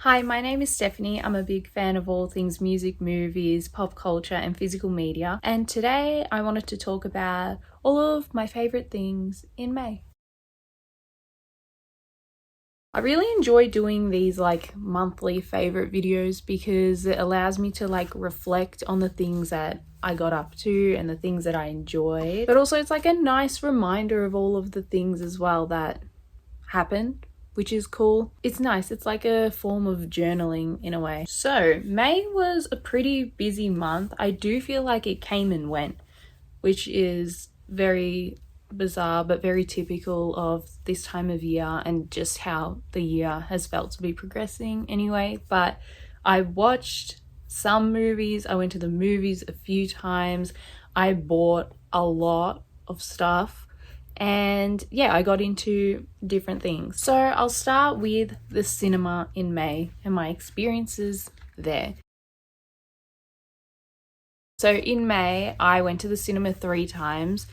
Hi, my name is Stephanie. I'm a big fan of all things music, movies, pop culture, and physical media. And today I wanted to talk about all of my favorite things in May. I really enjoy doing these monthly favorite videos because it allows me to reflect on the things that I got up to and the things that I enjoyed. But also it's like a nice reminder of all of the things as well that happened, which is cool. It's nice. It's like a form of journaling in a way. So May was a pretty busy month. I do feel like it came and went, which is very bizarre but very typical of this time of year and just how the year has felt to be progressing anyway. But I watched some movies. I went to the movies a few times. I bought a lot of stuff. And yeah, I got into different things. So I'll start with the cinema in May and my experiences there. So in May, I went to the cinema 3 times,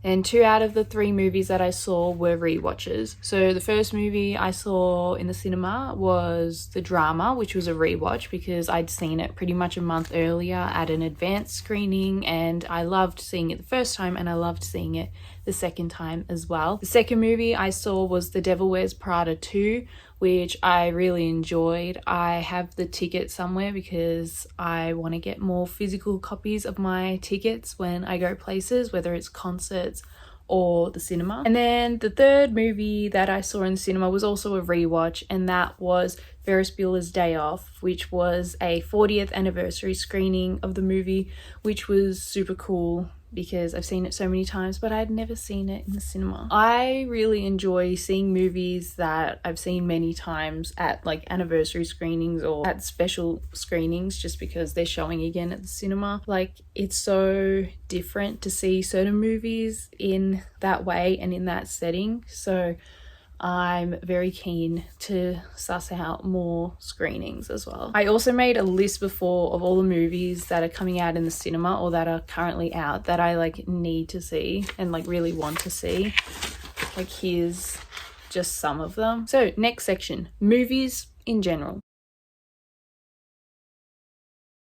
and 2 out of the 3 movies that I saw were rewatches. So the first movie I saw in the cinema was The Drama, which was a rewatch because I'd seen it pretty much a month earlier at an advanced screening, and I loved seeing it the first time and I loved seeing it the second time as well. The second movie I saw was The Devil Wears Prada 2, which I really enjoyed. I have the ticket somewhere because I want to get more physical copies of my tickets when I go places, whether it's concerts or the cinema. And then the third movie that I saw in the cinema was also a rewatch, and that was Ferris Bueller's Day Off, which was a 40th anniversary screening of the movie, which was super cool because I've seen it so many times, but I'd never seen it in the cinema. I really enjoy seeing movies that I've seen many times at anniversary screenings or at special screenings just because they're showing again at the cinema. It's so different to see certain movies in that way and in that setting. So I'm very keen to suss out more screenings as well. I also made a list before of all the movies that are coming out in the cinema or that are currently out that I need to see and really want to see. Here's just some of them. So next section, movies in general.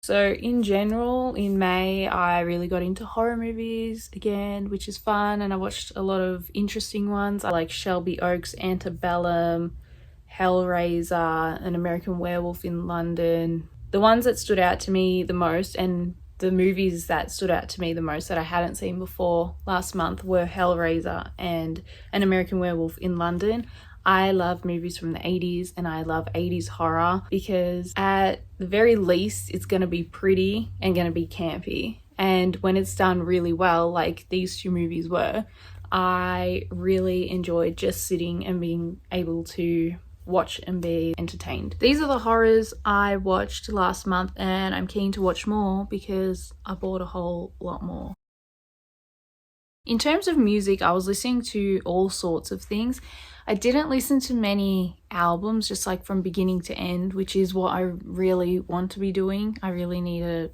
So in general, in May, I really got into horror movies again, which is fun, and I watched a lot of interesting ones. I like Shelby Oaks, Antebellum, Hellraiser, An American Werewolf in London. The ones that stood out to me the most, and the movies that stood out to me the most that I hadn't seen before last month, were Hellraiser and An American Werewolf in London. I love movies from the 80s and I love 80s horror because at the very least it's going to be pretty and going to be campy. And when it's done really well, like these 2 movies were, I really enjoyed just sitting and being able to watch and be entertained. These are the horrors I watched last month, and I'm keen to watch more because I bought a whole lot more. In terms of music, I was listening to all sorts of things. I didn't listen to many albums, just from beginning to end, which is what I really want to be doing. I really need to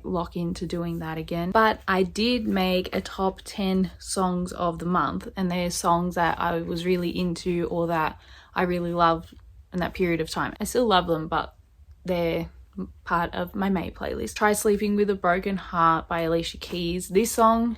lock into doing that again. But I did make a top 10 songs of the month, and they're songs that I was really into or that I really loved in that period of time. I still love them, but they're part of my May playlist. Try Sleeping with a Broken Heart by Alicia Keys. This song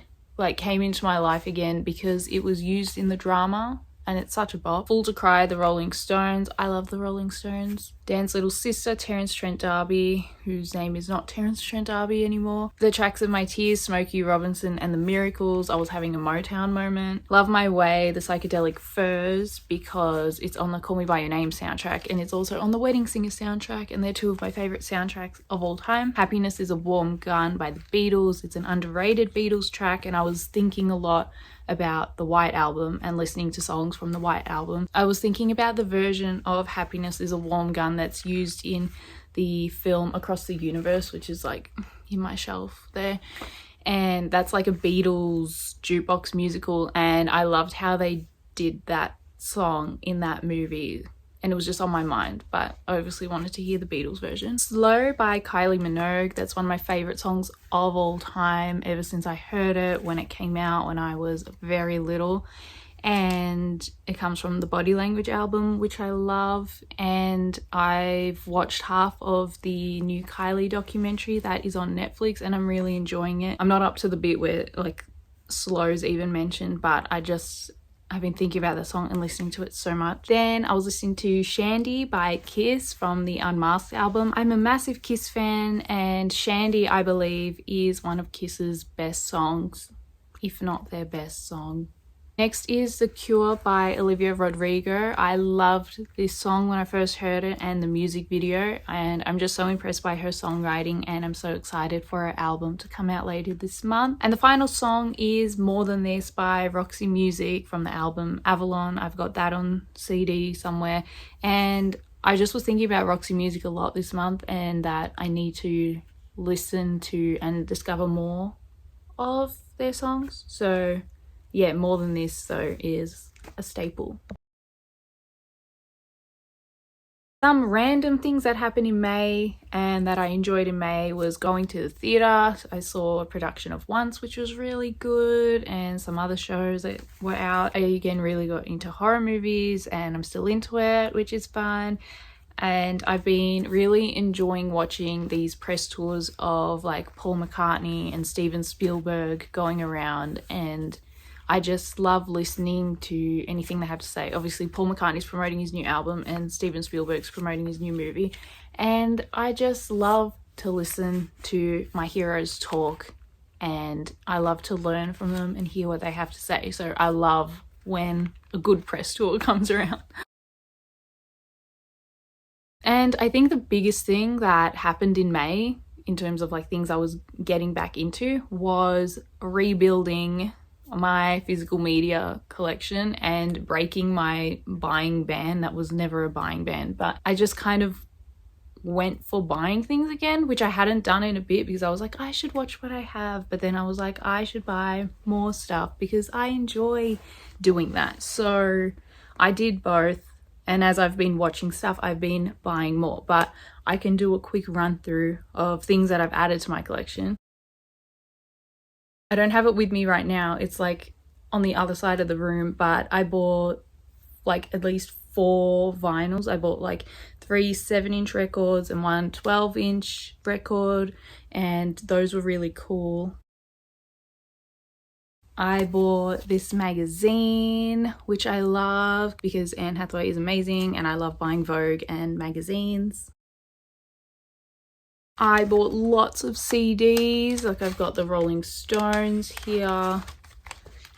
came into my life again because it was used in The Drama, and it's such a bop. Full to Cry, The Rolling Stones. I love The Rolling Stones. Dan's Little Sister, Terence Trent D'Arby, whose name is not Terence Trent D'Arby anymore. The Tracks of My Tears, Smokey Robinson and the Miracles. I was having a Motown moment. Love My Way, The Psychedelic Furs, because it's on the Call Me By Your Name soundtrack, and it's also on the Wedding Singer soundtrack, and they're 2 of my favorite soundtracks of all time. Happiness Is a Warm Gun by the Beatles. It's an underrated Beatles track, and I was thinking a lot about the White Album and listening to songs from the White Album. I was thinking about the version of Happiness Is a Warm Gun that's used in the film Across the Universe, which is in my shelf there, and that's a Beatles jukebox musical, and I loved how they did that song in that movie, and it was just on my mind, but I obviously wanted to hear the Beatles version. Slow by Kylie Minogue. That's one of my favorite songs of all time ever since I heard it when it came out when I was very little. and it comes from the Body Language album, which I love. And I've watched half of the new Kylie documentary that is on Netflix, and I'm really enjoying it. I'm not up to the bit where like Slow's even mentioned, but I've been thinking about the song and listening to it so much. Then I was listening to Shandy by Kiss from the Unmasked album. I'm a massive Kiss fan, and Shandy, I believe, is one of Kiss's best songs, if not their best song. Next is The Cure by Olivia Rodrigo. I loved this song when I first heard it and the music video, and I'm just so impressed by her songwriting, and I'm so excited for her album to come out later this month. And the final song is More Than This by Roxy Music from the album Avalon. I've got that on CD somewhere, and I just was thinking about Roxy Music a lot this month, and that I need to listen to and discover more of their songs. So yeah, More Than This though is a staple. Some random things that happened in May and that I enjoyed in May was going to the theatre. I saw a production of Once, which was really good, and some other shows that were out. I again really got into horror movies, and I'm still into it, which is fun. And I've been really enjoying watching these press tours of like Paul McCartney and Steven Spielberg going around, and I just love listening to anything they have to say. Obviously, Paul McCartney's promoting his new album and Steven Spielberg's promoting his new movie. And I just love to listen to my heroes talk, and I love to learn from them and hear what they have to say. So I love when a good press tour comes around. And I think the biggest thing that happened in May in terms of like things I was getting back into was rebuilding my physical media collection and breaking my buying ban. That was never a buying ban, but I just kind of went for buying things again, which I hadn't done in a bit, because I was like, I should watch what I have, but then I was like, I should buy more stuff because I enjoy doing that. So I did both, and as I've been watching stuff, I've been buying more. But I can do a quick run through of things that I've added to my collection. I don't have it with me right now, it's like on the other side of the room, but I bought like at least 4 vinyls. I bought like 3 7-inch records and 1 12-inch record, and those were really cool. I bought this magazine, which I love because Anne Hathaway is amazing and I love buying Vogue and magazines. I bought lots of CDs, like I've got the Rolling Stones here,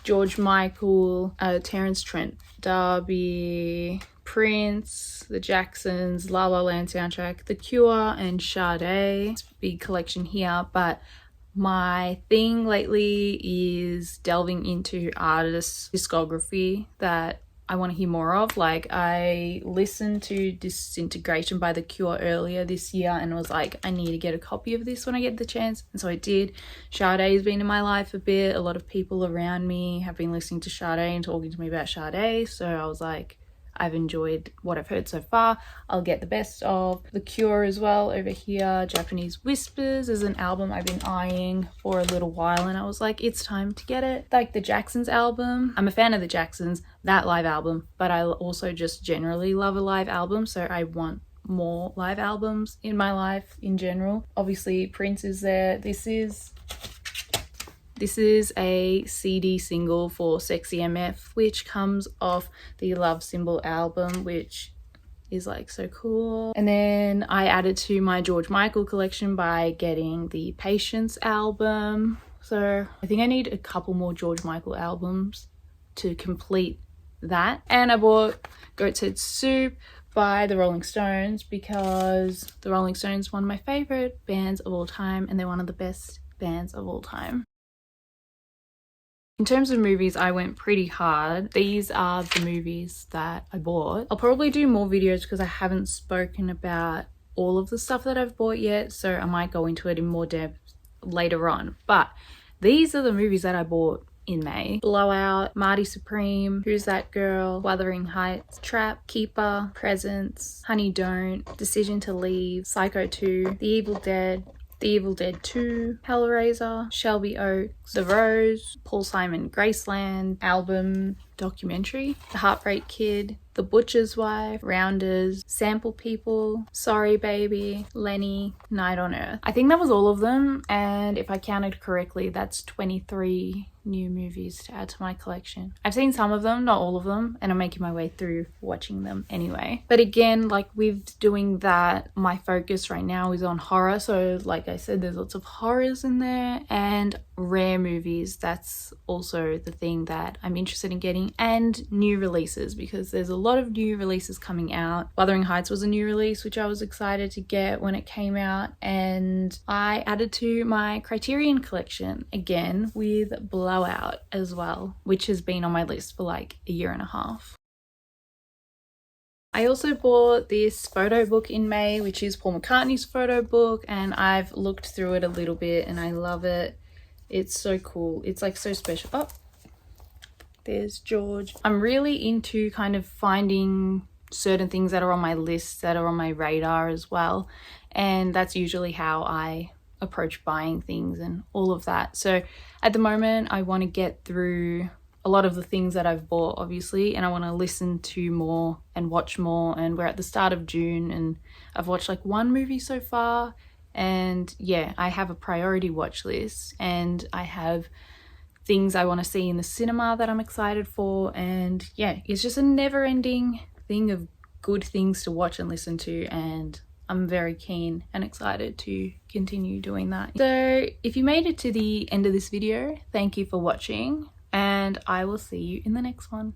George Michael, Terence Trent D'Arby, Prince, the Jacksons, La La Land soundtrack, The Cure, and Sade. It's a big collection here, but my thing lately is delving into artists' discography that I want to hear more of. Like, I listened to Disintegration by The Cure earlier this year and was like, I need to get a copy of this when I get the chance, and so I did. Sade's been in my life a bit. A lot of people around me have been listening to Sade and talking to me about Sade, so I was like, I've enjoyed what I've heard so far. I'll get the best of The Cure as well over here. Japanese Whispers is an album I've been eyeing for a little while, and I was like, it's time to get it. Like the Jacksons album, I'm a fan of the Jacksons, that live album, but I also just generally love a live album, so I want more live albums in my life in general. Obviously Prince is there. This is a CD single for Sexy MF, which comes off the Love Symbol album, which is like so cool. And then I added to my George Michael collection by getting the Patience album. So I think I need a couple more George Michael albums to complete that. And I bought Goat's Head Soup by the Rolling Stones because the Rolling Stones are one of my favorite bands of all time, and they're one of the best bands of all time. In terms of movies, I went pretty hard. These are the movies that I bought. I'll probably do more videos because I haven't spoken about all of the stuff that I've bought yet, so I might go into it in more depth later on. But these are the movies that I bought in May. Blowout, Marty Supreme, Who's That Girl, Wuthering Heights, Trap, Keeper, Presence, Honey Don't, Decision to Leave, Psycho 2, The Evil Dead, The Evil Dead 2, Hellraiser, Shelby Oaks, The Rose, Paul Simon Graceland album documentary, The Heartbreak Kid, The Butcher's Wife, Rounders, Sample People, Sorry Baby, Lenny, Night on Earth. I think that was all of them, and if I counted correctly, that's 23 new movies to add to my collection. I've seen some of them, not all of them, and I'm making my way through watching them anyway. But again, like with doing that, my focus right now is on horror. So like I said, there's lots of horrors in there and rare movies. That's also the thing that I'm interested in getting, and new releases, because there's a lot of new releases coming out. Wuthering Heights was a new release, which I was excited to get when it came out, and I added to my Criterion collection again with Blowout as well, which has been on my list for like a year and a half. I also bought this photo book in May, which is Paul McCartney's photo book, and I've looked through it a little bit and I love it. It's so cool. It's like so special. Oh, there's George. I'm really into kind of finding certain things that are on my list, that are on my radar as well, and that's usually how I approach buying things and all of that. So at the moment I want to get through a lot of the things that I've bought, obviously, and I want to listen to more and watch more, and we're at the start of June and I've watched like one movie so far. And yeah, I have a priority watch list, and I have things I want to see in the cinema that I'm excited for, and yeah, it's just a never-ending thing of good things to watch and listen to, and I'm very keen and excited to continue doing that. So if you made it to the end of this video, thank you for watching, and I will see you in the next one.